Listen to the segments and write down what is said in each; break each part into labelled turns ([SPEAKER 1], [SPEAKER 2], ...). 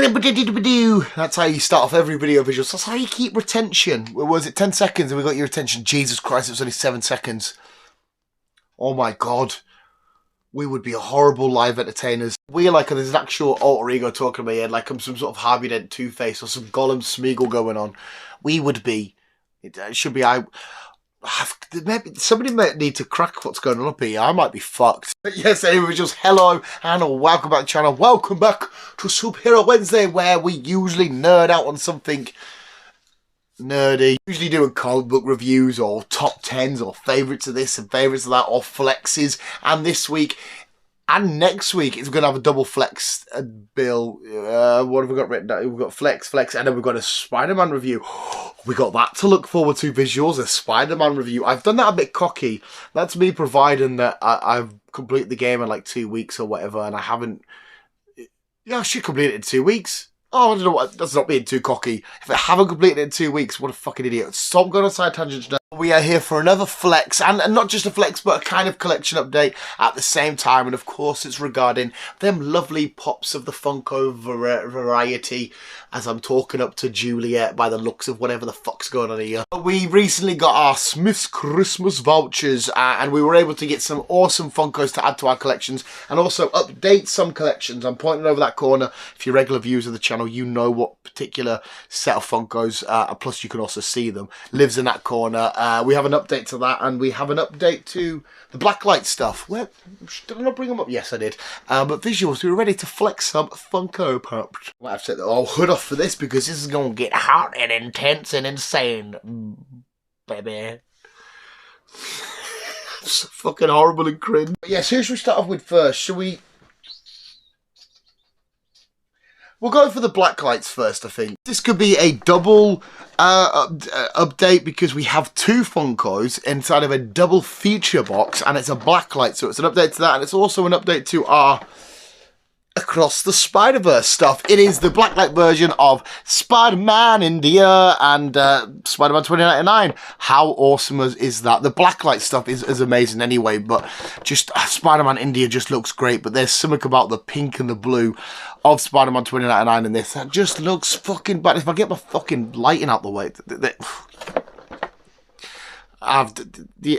[SPEAKER 1] That's how you start off every video visuals. That's how you keep retention. What was it, 10 seconds and we got your attention? Jesus Christ, it was only 7 seconds. Oh my God. We would be horrible live entertainers. We are like, there's an actual alter ego talking in my head, like I'm some sort of Harvey Dent Two-Face or some Gollum Smeagol going on. We would be. It should be, maybe somebody might need to crack what's going on up here. I might be fucked. But yes, anyway, just hello and welcome back to the channel. Welcome back to Superhero Wednesday, where we usually nerd out on something nerdy. Usually doing comic book reviews or top 10s or favourites of this and favourites of that or flexes. And this week and next week it's going to have a double flex bill. What have we got written down? We've got flex, and then we've got a Spider-Man review. We got that to look forward to, visuals, a Spider-Man review. I've done that a bit cocky. That's me providing that I've completed the game in like 2 weeks or whatever, and I haven't. Yeah, I should complete it in 2 weeks. Oh, I don't know what, that's not being too cocky. If I haven't completed it in 2 weeks, what a fucking idiot. Stop going on side tangents now. We are here for another flex, and not just a flex, but a kind of collection update at the same time. And of course, it's regarding them lovely pops of the Funko variety, as I'm talking up to Juliet by the looks of whatever the fuck's going on here. We recently got our Smith's Christmas vouchers, and we were able to get some awesome Funkos to add to our collections, and also update some collections. I'm pointing over that corner. If you're regular viewers of the channel, you know what particular set of Funkos, plus you can also see them, lives in that corner. We have an update to that, and we have an update to the blacklight stuff. Where did I not bring them up? Yes, I did. But visuals, we were ready to flex some Funko Pops. I might have to take the old hood off for this because this is going to get hot and intense and insane, baby. So fucking horrible and cringe. But yes, who should we start off with first? Should we? We'll go for the black lights first, I think. This could be a double update because we have 2 Funkos inside of a double feature box, and it's a black light, so it's an update to that, and it's also an update to our Across the Spider-Verse stuff. It is the blacklight version of Spider-Man India and Spider-Man 2099. How awesome is that? The blacklight stuff is amazing anyway, but just Spider-Man India just looks great. But there's something about the pink and the blue of Spider-Man 2099 in this that just looks fucking bad. If I get my fucking lighting out the way,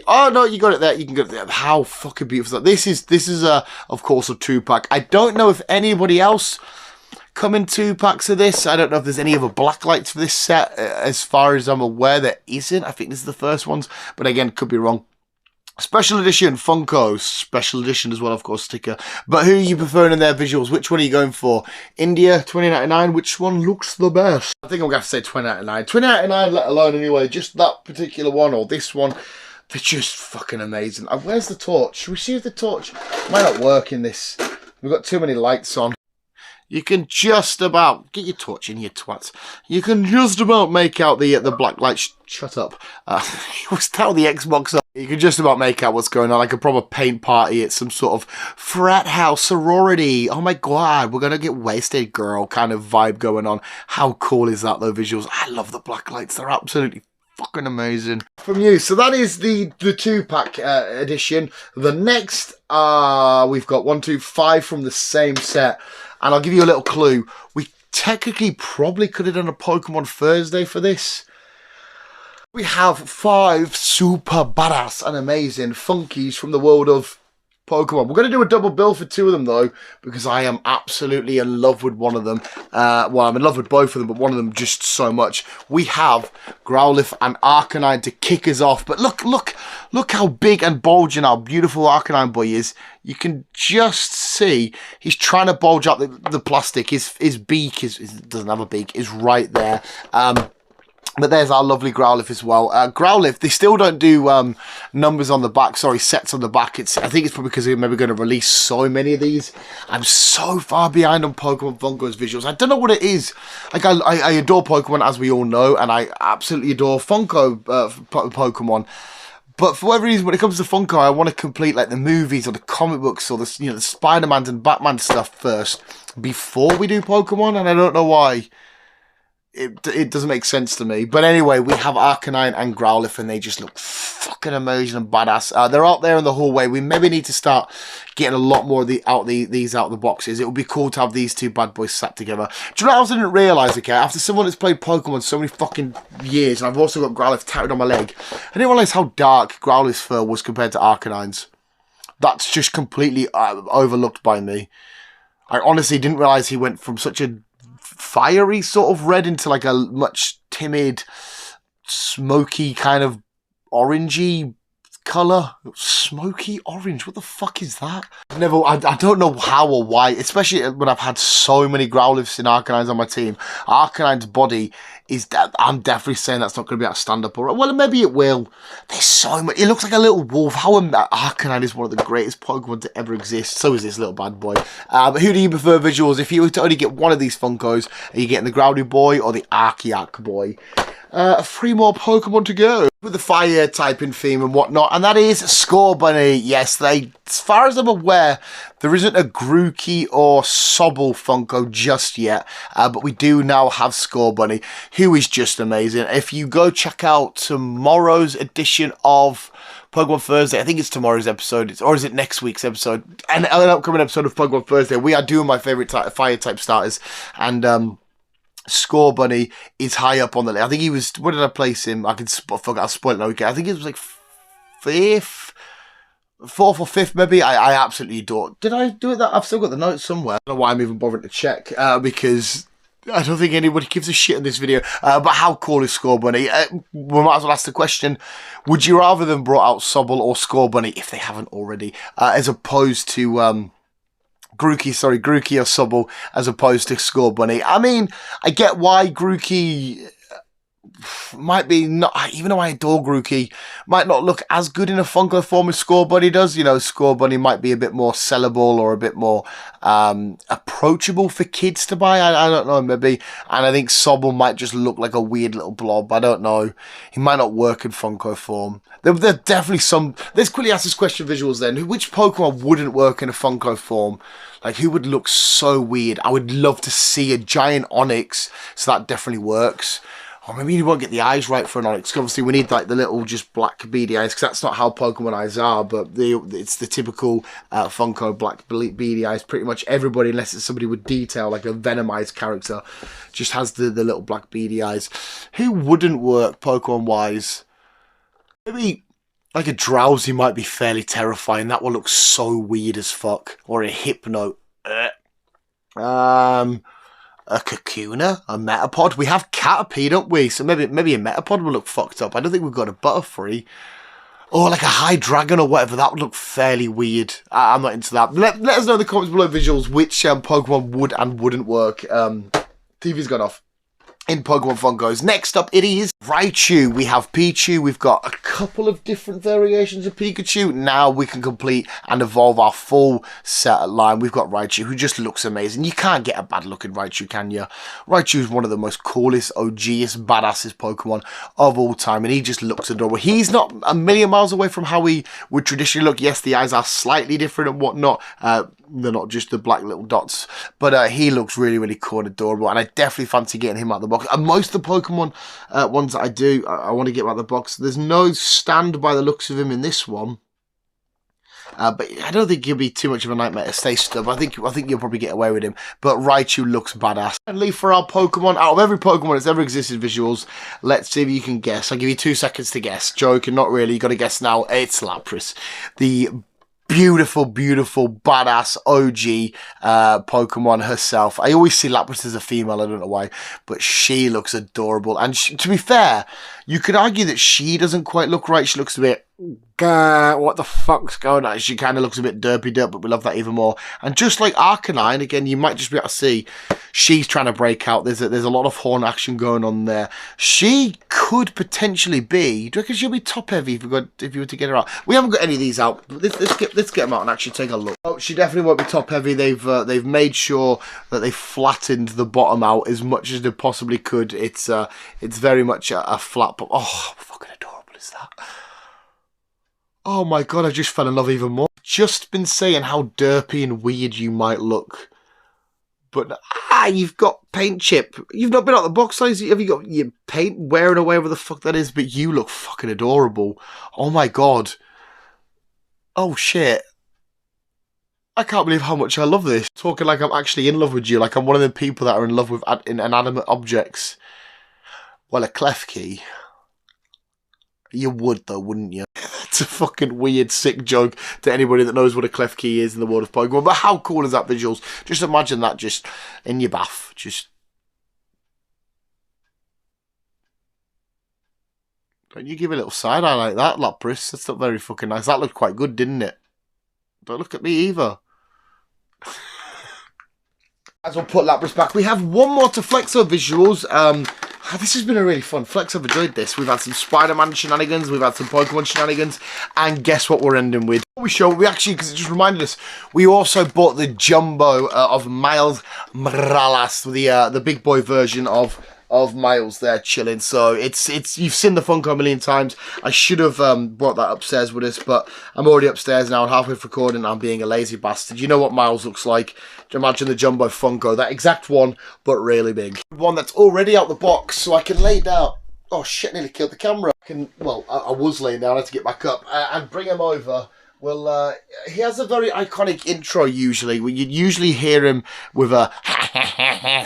[SPEAKER 1] oh no, you got it there. You can get it there. How fucking beautiful is that? This is of course a 2-pack. I don't know if anybody else come in 2-packs of this. I don't know if there's any other blacklights for this set. As far as I'm aware, there isn't. I think this is the first ones, but again, could be wrong. Special edition Funko, special edition as well, of course, sticker. But who are you preferring in their visuals? Which one are you going for? India 2099, which one looks the best? I think I'm going to have to say 2099. 2099, let alone anyway, just that particular one or this one. They're just fucking amazing. Where's the torch? Should we see if the torch might not work in this? We've got too many lights on. You can just about, get your torch in, you twats. You can just about make out the black light. Shut up. Was that the Xbox up? You can just about make out what's going on, like a proper paint party at some sort of frat house sorority. Oh my God, we're gonna get wasted, girl, kind of vibe going on. How cool is that though, visuals? I love the black lights. They're absolutely fucking amazing. From you, so that is the 2-pack edition. The next, we've got 1, 2, 5 from the same set. And I'll give you a little clue. We technically probably could have done a Pokemon Thursday for this. We have 5 super badass and amazing Funkies from the world of Pokemon. We're going to do a double bill for 2 of them though, because I am absolutely in love with one of them. Well, I'm in love with both of them, but one of them just so much. We have Growlithe and Arcanine to kick us off. But look how big and bulging our beautiful Arcanine boy is. You can just see he's trying to bulge up the plastic. His beak doesn't have a beak, is right there. But there's our lovely Growlithe as well. Growlithe, they still don't do numbers on the back, sorry, sets on the back. I think it's probably because they're maybe going to release so many of these. I'm so far behind on Pokemon Funko's visuals. I don't know what it is. Like, I adore Pokemon, as we all know, and I absolutely adore Funko Pokemon. But for whatever reason, when it comes to Funko, I want to complete like the movies or the comic books or the, the Spider-Man and Batman stuff first before we do Pokemon, and I don't know why. it doesn't make sense to me. But anyway, we have Arcanine and Growlithe, and they just look fucking amazing and badass. They're out there in the hallway. We maybe need to start getting a lot more of these out of the boxes. It would be cool to have these two bad boys sat together. Do you know what else I didn't realise, okay? After someone that's played Pokemon so many fucking years, and I've also got Growlithe tattooed on my leg, I didn't realise how dark Growlithe's fur was compared to Arcanine's. That's just completely overlooked by me. I honestly didn't realise he went from such a fiery sort of red into like a much timid, smoky kind of orangey colour. Smoky orange, what the fuck is that? I don't know how or why, especially when I've had so many Growlithes and Arcanines on my team. Arcanine's body is, I'm definitely saying that's not going to be able to stand up. Or, well, maybe it will. There's so much, it looks like a little wolf. Arcanine is one of the greatest Pokemon to ever exist. So is this little bad boy. But who do you prefer visuals? If you were to only get one of these Funkos, are you getting the Growly boy or the Arceus boy? 3 more Pokemon to go with the fire typing theme and whatnot, and that is Scorbunny. Yes, as far as I'm aware, there isn't a Grookey or Sobble Funko just yet, but we do now have Scorbunny, who is just amazing. If you go check out tomorrow's edition of Pokemon Thursday, I think it's tomorrow's episode, or is it next week's episode, an upcoming episode of Pokemon Thursday, we are doing my favourite fire type starters, and Scorbunny is high up on the list. I think he was, where did I place him? I'll spoil it now again. I think it was like 4th or 5th maybe. I absolutely adore. Did I do it that? I've still got the notes somewhere. I don't know why I'm even bothering to check, because I don't think anybody gives a shit in this video. But how cool is Scorbunny? We might as well ask the question, would you rather them brought out Sobble or Scorbunny, if they haven't already, as opposed to Grookey or Sobble, as opposed to Scorbunny? I mean, I get why Grookey might be not, even though I adore Grookey, might not look as good in a Funko form as Scorbunny does. You know, Scorbunny might be a bit more sellable or a bit more approachable for kids to buy. I don't know, maybe. And I think Sobble might just look like a weird little blob. I don't know. He might not work in Funko form. There definitely some... Let's quickly ask this question, visuals then. Which Pokemon wouldn't work in a Funko form? Like, who would look so weird? I would love to see a giant Onix, so that definitely works. Or maybe you won't get the eyes right for an Onix. Obviously, we need like the little just black beady eyes, because that's not how Pokemon eyes are. But it's the typical Funko black beady eyes. Pretty much everybody, unless it's somebody with detail, like a Venomized character, just has the little black beady eyes. Who wouldn't work Pokemon-wise? Maybe like a Drowsy might be fairly terrifying. That will look so weird as fuck. Or a Hypno. A Kakuna, a Metapod. We have Caterpie, don't we? So maybe a Metapod will look fucked up. I don't think we've got a Butterfree. Or like a Hydreigon or whatever. That would look fairly weird. I'm not into that. Let us know in the comments below, visuals, which Pokemon would and wouldn't work. TV's gone off. In Pokemon Funkos. Next up, it is Raichu. We have Pichu. We've got a couple of different variations of Pikachu. Now we can complete and evolve our full set line. We've got Raichu, who just looks amazing. You can't get a bad looking Raichu, can you? Raichu is one of the most coolest, OGest, badassest Pokemon of all time, and he just looks adorable. He's not a million miles away from how we would traditionally look. Yes, the eyes are slightly different and whatnot. They're not just the black little dots, but he looks really, really cool and adorable, and I definitely fancy getting him out of the box. And most of the Pokemon ones that I do, I want to get him out of the box. There's no stand by the looks of him in this one, but I don't think he'll be too much of a nightmare to stay stuck. I think you'll probably get away with him. But Raichu looks badass. And for our Pokemon, out of every Pokemon that's ever existed, visuals, let's see if you can guess. I'll give you 2 seconds to guess. Joking, not really. You got to guess now. It's Lapras, the beautiful, beautiful, badass OG Pokemon herself. I always see Lapras as a female, I don't know why, but she looks adorable. And to be fair, you could argue that she doesn't quite look right. She looks a bit, what the fuck's going on? She kind of looks a bit derpy dirt, but we love that even more. And just like Arcanine, again, you might just be able to see she's trying to break out. There's a lot of horn action going on there. She could potentially be, do you reckon she'll be top heavy if you were to get her out? We haven't got any of these out. Let's get them out and actually take a look. Oh, she definitely won't be top heavy. They've made sure that they flattened the bottom out as much as they possibly could. It's very much a flat. But oh, how fucking adorable is that? Oh my god, I just fell in love even more. Just been saying how derpy and weird you might look But you've got paint chip. You've not been out the box size. Have you got your paint wearing away, whatever the fuck that is? But you look fucking adorable. Oh my god. Oh shit. I can't believe how much I love this. Talking like I'm actually in love with you, like I'm one of the people that are in love with inanimate objects. Well, a clef key. You would though, wouldn't you? That's a fucking weird, sick joke to anybody that knows what a clef key is in the world of Pokemon. But how cool is that visuals? Just imagine that just in your bath. Just... Don't you give a little side eye like that, Lapras? That's not very fucking nice. That looked quite good, didn't it? Don't look at me either. As we'll put Lapras back, we have one more to Flexo visuals. This has been a really fun flex. I've enjoyed this. We've had some Spider-Man shenanigans, we've had some Pokemon shenanigans, and guess what we're ending with? We actually, because it just reminded us, we also bought the jumbo of Miles Morales, the big boy version of Miles there chilling. So it's you've seen the Funko a million times. I should have brought that upstairs with us, but I'm already upstairs now and halfway through recording. I'm being a lazy bastard. You know what Miles looks like. Imagine the jumbo Funko, that exact one, but really big. One that's already out the box, so I can lay down. Oh shit, nearly killed the camera. I was laying down, I had to get back up and bring him over. Well, he has a very iconic intro usually. You'd usually hear him with a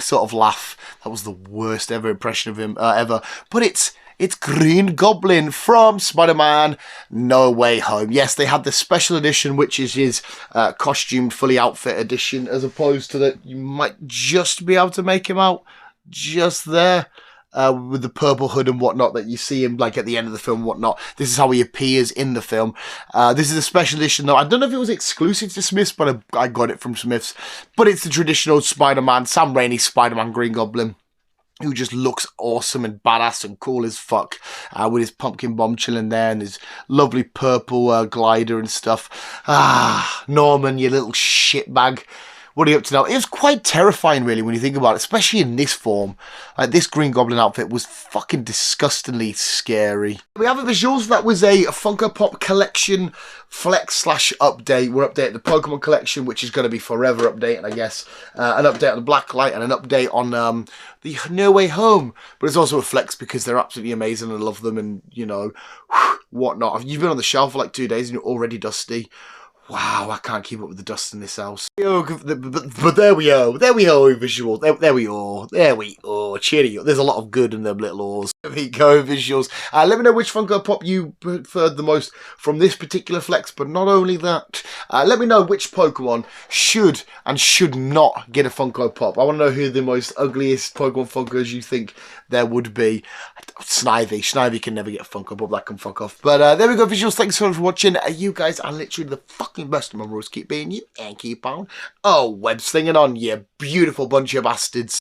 [SPEAKER 1] sort of laugh. That was the worst ever impression of him ever. But it's Green Goblin from Spider-Man No Way Home. Yes, they had the special edition, which is his costumed, fully outfit edition, as opposed to that you might just be able to make him out just there. With the purple hood and whatnot that you see him like at the end of the film and whatnot. This is how he appears in the film. This is a special edition though. I don't know if it was exclusive to Smiths, but I got it from Smiths. But it's the traditional Spider-Man, Sam Raimi Spider-Man Green Goblin, who just looks awesome and badass and cool as fuck, with his pumpkin bomb chilling there and his lovely purple glider and stuff. Norman, you little shitbag. What are you up to now? It was quite terrifying, really, when you think about it, especially in this form. Like, this Green Goblin outfit was fucking disgustingly scary. We have a visuals. That was a Funko Pop collection flex / update. We're updating the Pokemon collection, which is going to be forever updating, I guess. An update on the Blacklight and an update on the No Way Home. But it's also a flex because they're absolutely amazing. I love them and, you know, whatnot. You've been on the shelf for like 2 days and you're already dusty. Wow, I can't keep up with the dust in this house. But there we are. There we are, visuals. There we are. There we are. Cheery. There's a lot of good in them little oars. There we go, visuals. Let me know which Funko Pop you preferred the most from this particular flex. But not only that, let me know which Pokemon should and should not get a Funko Pop. I want to know who the most ugliest Pokemon Funkos you think there would be. Snivy. Snivy can never get a Funko Pop. That can fuck off. But there we go, visuals. Thanks so much for watching. You guys are literally the fucking best. Remember, always keep being you and keep on web slinging on, you beautiful bunch of bastards.